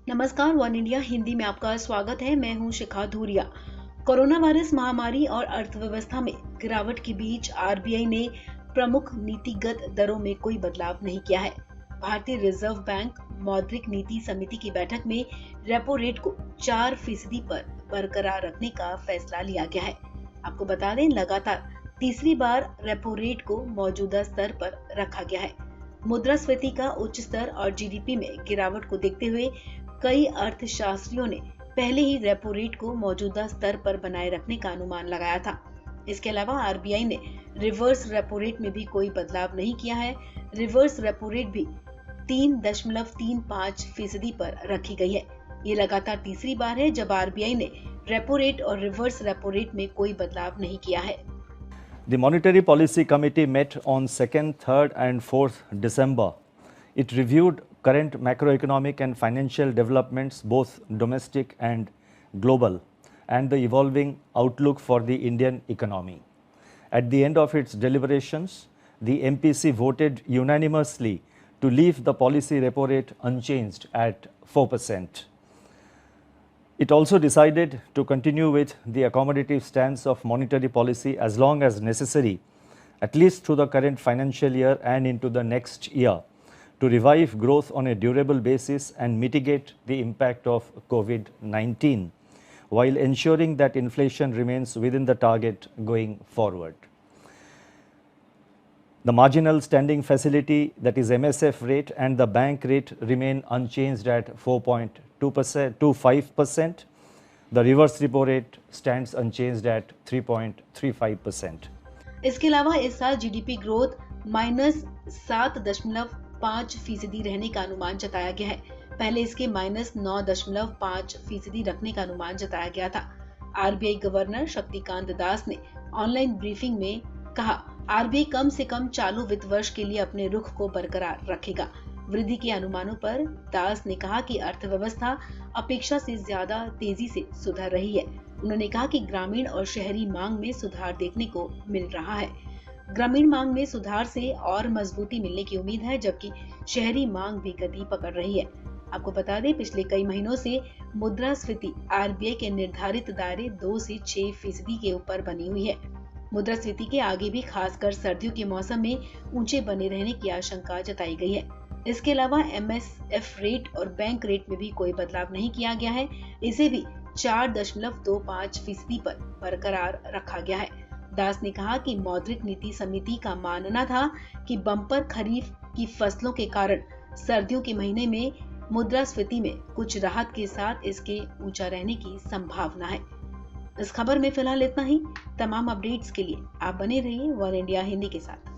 नमस्कार, one India Hindi में आपका स्वागत है। मैं हूं शिखा धूरिया। कोरोना वायरस महामारी और अर्थव्यवस्था में गिरावट के बीच आरबीआई ने प्रमुख नीतिगत दरों में कोई बदलाव नहीं किया है। भारतीय रिजर्व बैंक मौद्रिक नीति समिति की बैठक में रेपो रेट को 4% पर बरकरार रखने का फैसला लिया गया है। आपको बता दें, लगातार तीसरी बार रेपो रेट को मौजूदा स्तर पर रखा गया है। मुद्रास्फीति का उच्च स्तर और जीडीपी में गिरावट को देखते हुए कई अर्थशास्त्रियों ने पहले ही रेपो रेट को मौजूदा स्तर पर बनाए रखने का अनुमान लगाया था। इसके अलावा आरबीआई ने रिवर्स रेपो रेट में भी कोई बदलाव नहीं किया है। रिवर्स रेपो रेट भी 3.35% पर रखी गई है। ये लगातार तीसरी बार है जब आरबीआई ने रेपो रेट और रिवर्स रेपो रेट में कोई बदलाव नहीं किया है। The Monetary Policy Committee met on 2nd, 3rd and 4th December. It reviewed current macroeconomic and financial developments, both domestic and global, and the evolving outlook for the Indian economy. At the end of its deliberations, the MPC voted unanimously to leave the policy repo rate unchanged at 4%. It also decided to continue with the accommodative stance of monetary policy as long as necessary, at least through the current financial year and into the next year, to revive growth on a durable basis and mitigate the impact of COVID-19, while ensuring that inflation remains within the target going forward. The marginal standing facility, that is MSF rate, and the bank rate remain unchanged at 4.25%. The reverse repo rate stands unchanged at 3.35%. इसके अलावा इस साल GDP growth -7.5% रहने का अनुमान जताया गया है। पहले इसके -9.5% रखने का अनुमान जताया गया था। आरबीआई गवर्नर शक्तिकांत दास ने ऑनलाइन ब्रीफिंग में कहा, आरबीआई कम से कम चालू वित्त वर्ष के लिए अपने रुख को बरकरार रखेगा। वृद्धि के अनुमानों पर दास ने कहा कि अर्थव्यवस्था अपेक्षा से ज्यादा तेजी से सुधर रही है। उन्होंने कहा कि ग्रामीण और शहरी मांग में सुधार देखने को मिल रहा है। ग्रामीण मांग में सुधार से और मजबूती मिलने की उम्मीद है, जबकि शहरी मांग भी गति पकड़ रही है। आपको बता दें, पिछले कई महीनों से मुद्रास्फीति आरबीआई के निर्धारित दायरे 2 से 6% के ऊपर बनी हुई है। मुद्रास्फीति के आगे भी खासकर सर्दियों के मौसम में ऊंचे बने रहने की आशंका जताई गई है। इसके अलावा एमएसएफ रेट और बैंक रेट में भी कोई बदलाव नहीं किया गया है। इसे भी 4.25% पर बरकरार रखा गया है। दास ने कहा कि मौद्रिक नीति समिति का मानना था कि बम्पर खरीफ की फसलों के कारण सर्दियों के महीने में मुद्रास्फीति में कुछ राहत के साथ इसके ऊंचा रहने की संभावना है। इस खबर में फिलहाल इतना ही। तमाम अपडेट्स के लिए आप बने रहिए वन इंडिया हिंदी के साथ।